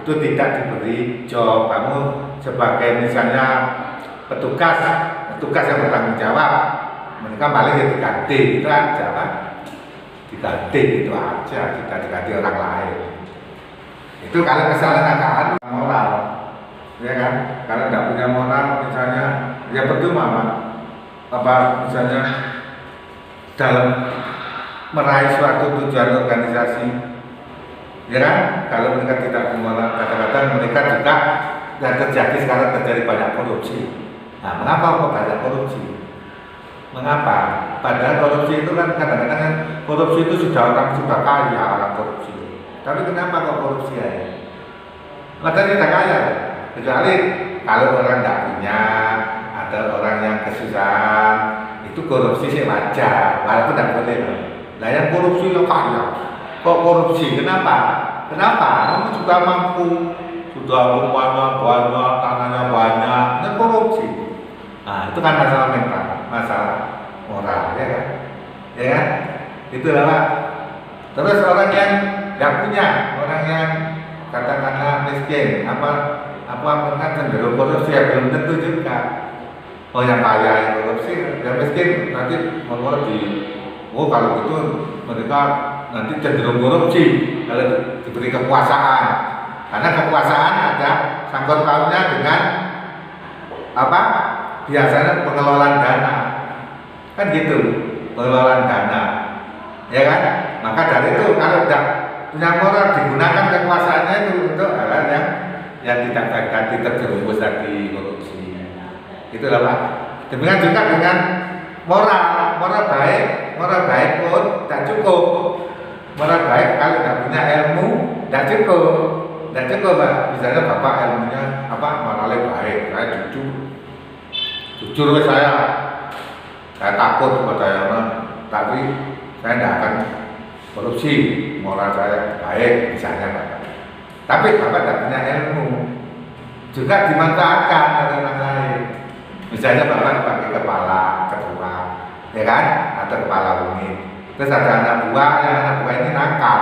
itu tidak diberi job. Kamu sebagai misalnya petugas yang bertanggung jawab, mereka paling ya diganti gitu aja Pak. Diganti itu aja, kita diganti orang lain. Itu kalau kesalahan agak moral, ya kan? Kalau tidak punya moral misalnya, ya percuma Pak. Misalnya dalam meraih suatu tujuan organisasi, ya kan? Kalau mereka tidak punya kadang-kadang mereka juga dan sekarang terjadi banyak korupsi. Nah, mengapa kok banyak korupsi? Mengapa? Padahal korupsi itu kan kadang-kadang kan korupsi itu sudah kaya orang korupsi. Tapi kenapa kok korupsi ya? Padahal tidak kaya. Kecuali kalau orang tidak punya, ada orang yang kesusahan, itu korupsi sih wajar, walaupun tidak boleh. Nah yang korupsi lo kaya. Kok korupsi? Kenapa? Kamu juga mampu, sudah rumahnya banyak, tanahnya banyak, dan korupsi. Nah itu kan masalah mental, masalah moral, ya kan? Ya kan? Itulah Pak. Terus orang yang nggak punya, orang yang katakanlah miskin, mereka cenderung korupsi, ya belum tentu juga. Oh yang kaya yang korupsi, yang miskin nanti kalau gitu mereka nanti cenderung korupsi kalau diberi kekuasaan, karena kekuasaan ada sangkut pautnya dengan biasanya pengelolaan dana, kan gitu, pengelolaan dana, ya kan. Maka dari itu kalau tidak punya moral, digunakan kekuasaannya itu untuk hal-hal yang tidak baik, terjerumus tadi korupsi. Itulah Pak. Demikian juga dengan moral baik pun tidak cukup. Moral baik kalau tidak punya ilmu tidak cukup Pak. Misalnya Bapak ilmunya moralnya baik, saya jujur saya takut kepada yang tapi saya tidak akan korupsi, moral saya baik misalnya Bapak. Tapi Bapak tidak punya ilmu, juga dimanfaatkan oleh orang lain. Misalnya Bapak sebagai kepala ketua, ya kan, atau kepala unit. Terus ada anak buah ini nakal.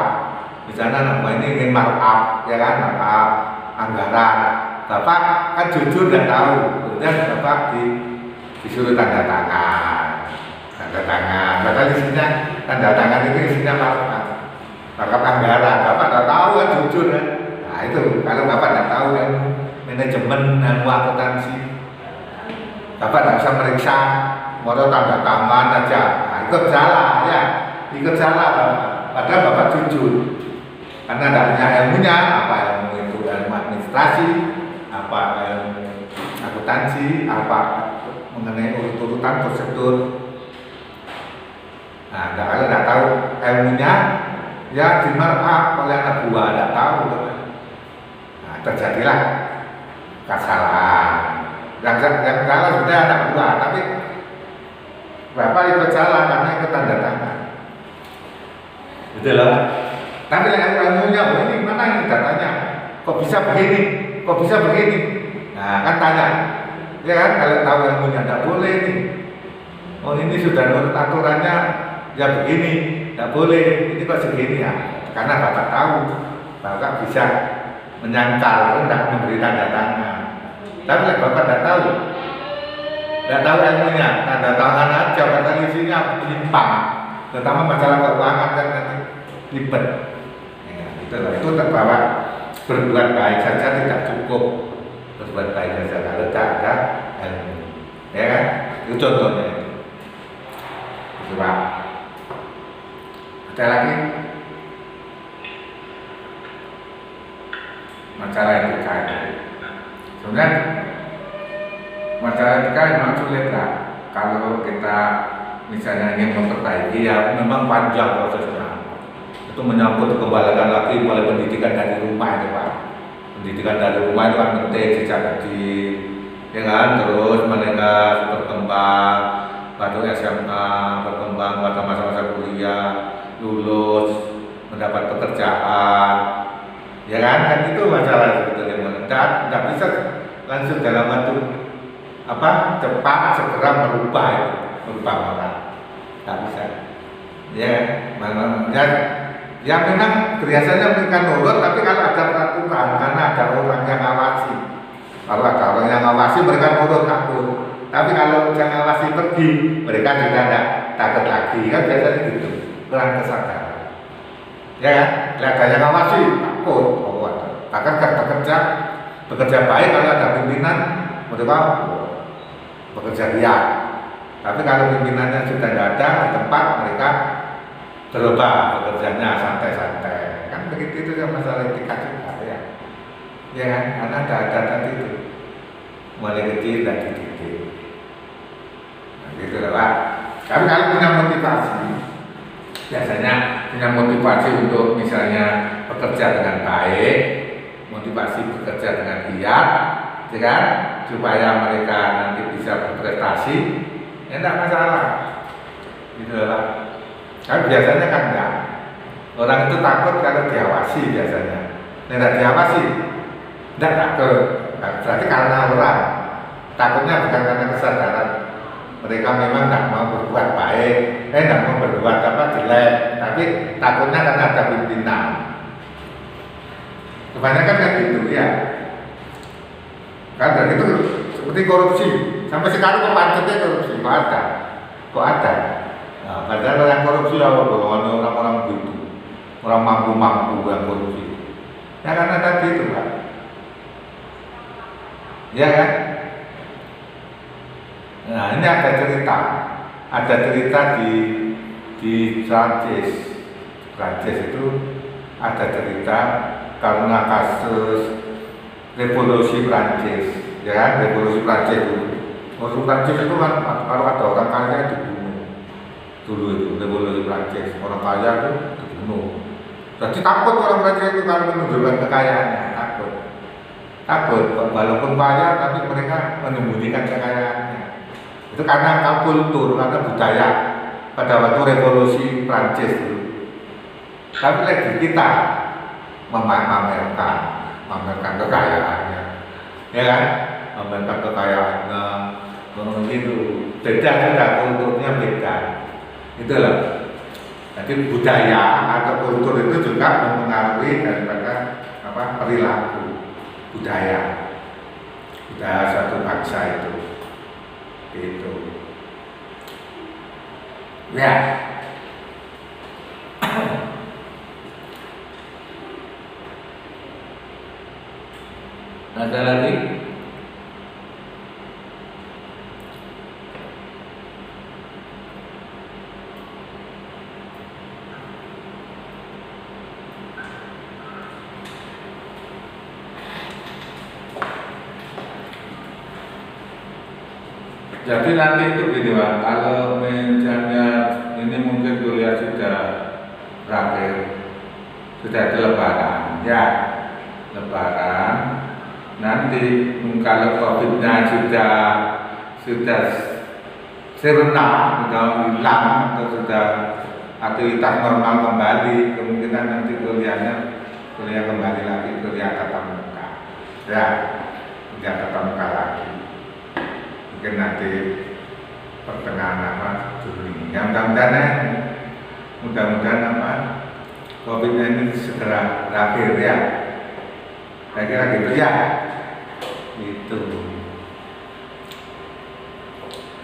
Misalnya anak buah ini ingin markup, ya kan, markup anggaran. Bapak kan jujur dan tahu, kemudian Bapak disuruh tanda tangan. Padahal isinya tanda tangan itu isinya markup anggaran. Bapak tidak tahu kan jujur kan. Nah itu kalau Bapak tidak tahu kan manajemen dan akuntansi, Bapak tidak bisa meriksa, mau tanda tangan aja. Nah, ikut salah ya, Bapak. Padahal Bapak jujur. karena tidak punya ilmunya, apa ilmu itu ilmu administrasi, apa ilmu akuntansi, apa mengenai urut-urutan prosedur. Nah, kalau tidak tahu ilmunya, ya di markup oleh anak buah, tidak tahu. Nah, terjadilah kesalahan. Yang salah sudah anak buah, tapi Bapak ikut salah karena ikut tanda tangan. Betul lah. Tapi ilmunya, ini mana ini datanya? Kok bisa begini? Kok bisa begini? Nah, kan tanya. Ya kan, kalau tahu ilmunya tidak boleh nih. Oh, ini sudah menurut aturannya ya begini, tidak boleh. Ini kok segini ya? Karena Bapak tahu, Bapak bisa menyangkal, tidak memberi tanda tangan. Tapi Bapak tidak tahu. Tidak tahu ilmunya, tanda tangan aja, kata isinya menyimpang, terutama masalah keuangan kan nanti ribet. Ya, itu terbawa berbuat baik saja tidak cukup, berbuat baik saja kalau tidak ada ilmu, ya kan? Itu contohnya. Itu Pak. Ada lagi masalah etika itu. Sebenarnya masalah etika memang sulit lah. Kalau kita misalnya ingin memperbaiki, ya memang panjang prosesnya. Itu menyangkut kembalikan lagi mulai pendidikan dari rumah itu Pak. Pendidikan dari rumah itu kan penting sejak kecil, ya kan? Terus mereka berkembang pada SMA, berkembang pada masa-masa kuliah, lulus, mendapat pekerjaan, ya kan? Kan itu masalah sebetulnya. Tidak bisa langsung dalam waktu cepat segera merubah orang, tidak bisa. Ya memang biasanya mereka nurut, tapi kalau ada peraturan, karena ada orang yang ngawasi. Kalau ada orang yang ngawasi, mereka nurut takut. Tapi kalau yang ngawasi pergi, mereka sudah tidak takut lagi. Kan biasanya gitu, kurang kesadaran. Ya kan? Ada yang ngawasi, takut. Bahkan bekerja baik kalau ada pimpinan, mereka bekerja liar. Tapi kalau pimpinannya sudah tidak ada di tempat, mereka berubah bekerjanya santai-santai. Kan begitu itu yang masalah etika juga ya. Ya kan? Karena ada tadi itu mulai kecil dan dididik. Nah, gitu lah Pak. Tapi kalau punya motivasi, biasanya punya motivasi untuk misalnya bekerja dengan baik, motivasi bekerja dengan giat, ya kan? Supaya mereka nanti bisa berprestasi, ya tidak masalah. Gitu lah. Kan biasanya kan enggak. Orang itu takut kalau diawasi biasanya. Tidak diawasi, tidak takut. Berarti karena orang takutnya bukan karena kesadaran mereka memang tidak mau berbuat baik, tidak mau berbuat jelek, tapi takutnya karena ada pimpinan. Kebanyakan kan gitu ya. Kan dan itu seperti korupsi. Sampai sekarang kok pancetnya korupsi, kok ada. Nah, padahal yang korupsi golongan orang-orang begitu, orang mampu yang korupsi. Ya karena tadi itu Pak. Ya kan? Nah ini ada cerita di Prancis itu ada cerita karena kasus revolusi Prancis, ya kan? Revolusi Prancis dulu. Revolusi Prancis itu kan kalau ada orang kaya dibunuh dulu itu revolusi Prancis, orang kaya itu dibunuh. Jadi takut orang Prancis itu kalau menunjukkan kekayaannya, takut walaupun kaya tapi mereka menyembunyikan kekayaannya. Itu karena kultur, karena budaya pada waktu revolusi Prancis dulu. Tapi lagi kita memamerkan kekayaannya, ya kan? Memamerkan kekayaannya, begitu. Beda kulturnya beda. Itulah. Jadi budaya atau kultur itu juga mempengaruhi daripada perilaku budaya suatu bangsa itu. Itu. Ya. Ada lagi? Jadi nanti itu gini Pak, kalau misalnya ini mungkin kuliah sudah berakhir, sudah ada lebaran, ya lebaran. Nanti kalau COVID-nya sudah sirna, sudah hilang atau sudah aktivitas normal kembali, kemungkinan nanti kuliah kembali lagi, kuliah tatap muka, ya kuliah tatap muka lagi. Mungkin nanti pertengahan Juni. Ya mudah-mudahan COVID-nya ini segera berakhir ya. Saya kira gitu ya. Itu.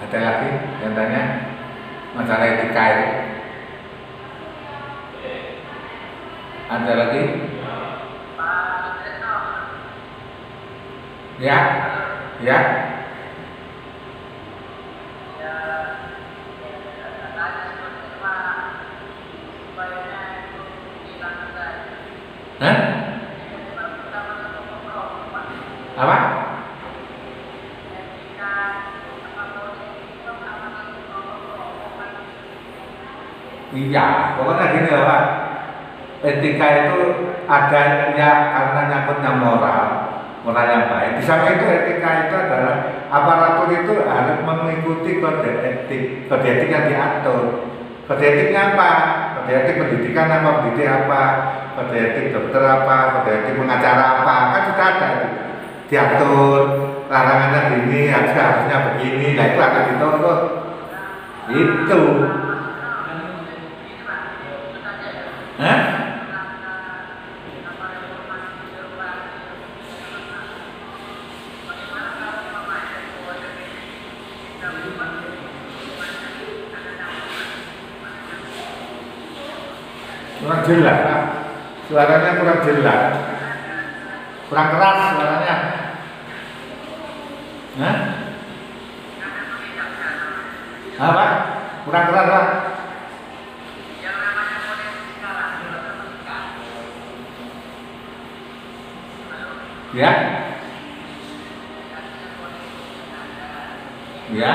Ada lagi yang tanya masalah etika itu? Ada lagi? Ya, ya. Hah? Apa? Iya, pokoknya gini lah Pak. Etika itu ada ya karena nyangkutnya moral yang baik. Di samping itu etika itu adalah aparatur itu harus mengikuti kode etik yang diatur. Kode etiknya apa? Kode etik pendidikan apa? Pendidik apa? Kode etik dokter apa? Kode etik pengacara apa? Kan sudah ada itu. Diatur larangannya gini, harusnya begini. Nah itu akan dituntut. Itu. Hah? Kurang jelas, Pak. Suaranya kurang jelas, kurang keras suaranya. Hah? Apa? Kurang keras, Pak. Ya? Ya?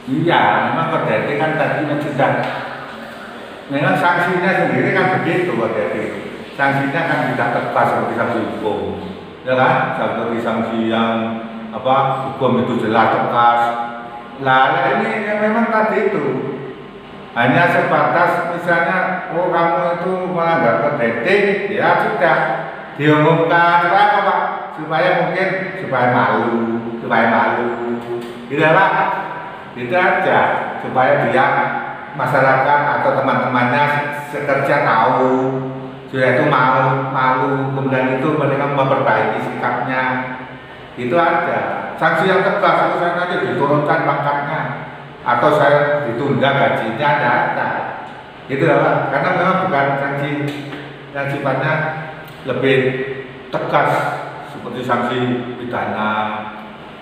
Iya, memang kode etik kan tadi sudah. Memang sanksinya sendiri kan begitu kode etik. Sanksinya kan tidak tegas seperti sanksi hukum, ya kan? Seperti sanksi yang hukum itu jelas tegas. Lah ini ya memang tadi itu hanya sebatas misalnya, oh kamu itu melanggar kode etik, ya sudah diumumkan, apa Pak? Supaya malu, gitu Pak. Itu aja supaya dia masyarakat atau teman-temannya sekerja tahu sudah itu malu kemudian itu mereka memperbaiki sikapnya, itu aja. Sanksi yang tegas itu saya nanti diturunkan pangkatnya atau saya ditunda gajinya ada itu lah, karena memang bukan sanksi yang sifatnya lebih tegas seperti sanksi pidana,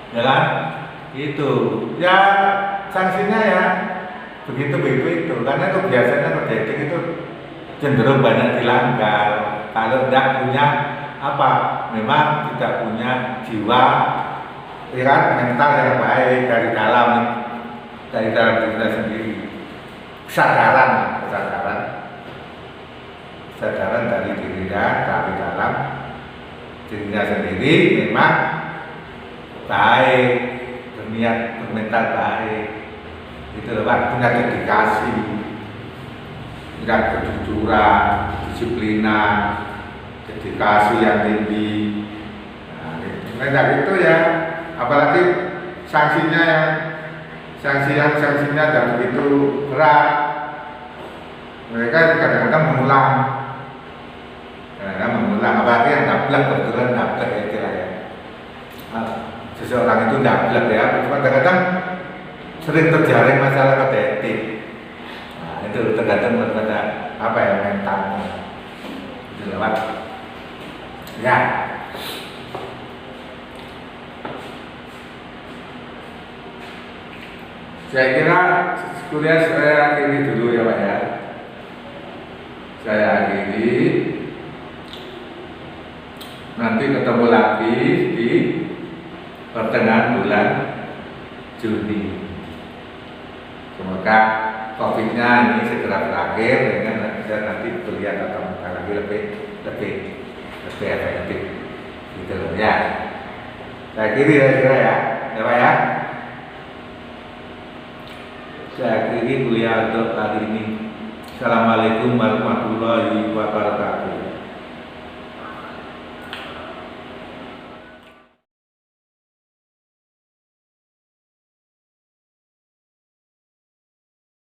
ya kan? Itu ya sanksinya ya begitu itu, karena itu biasanya kode etik itu cenderung banyak dilanggar kalau tidak punya memang tidak punya jiwa, ya kan, mental yang baik dari dalam diri kita sendiri, kesadaran dari dirinya, dari dalam dirinya sendiri memang baik, berniat bermental baik, itu loh Pak, punya dedikasi, punya kejujuran, disiplinan, dedikasi yang tinggi. Nah, itu ya, apalagi sanksinya dan begitu berat, mereka kadang-kadang mengulang, apalagi yang kebetulan ya. seseorang itu ndablek ya, kadang-kadang sering terjaring masalah kode etik. Nah, itu tergantung kepada apa ya mentalnya. Itu lewat. Ya. Saya kira kuliah saya akhiri dulu ya Pak ya. Saya akhiri. Nanti ketemu lagi di pertengahan bulan Juni. Semoga COVID-nya ini segera berakhir dengan bisa nanti kuliah tatap muka lagi lebih efektif. Gitu ya. Saya akhiri ya Pak ya. Saya akhiri kuliah untuk hari ini. Assalamualaikum warahmatullahi wabarakatuh.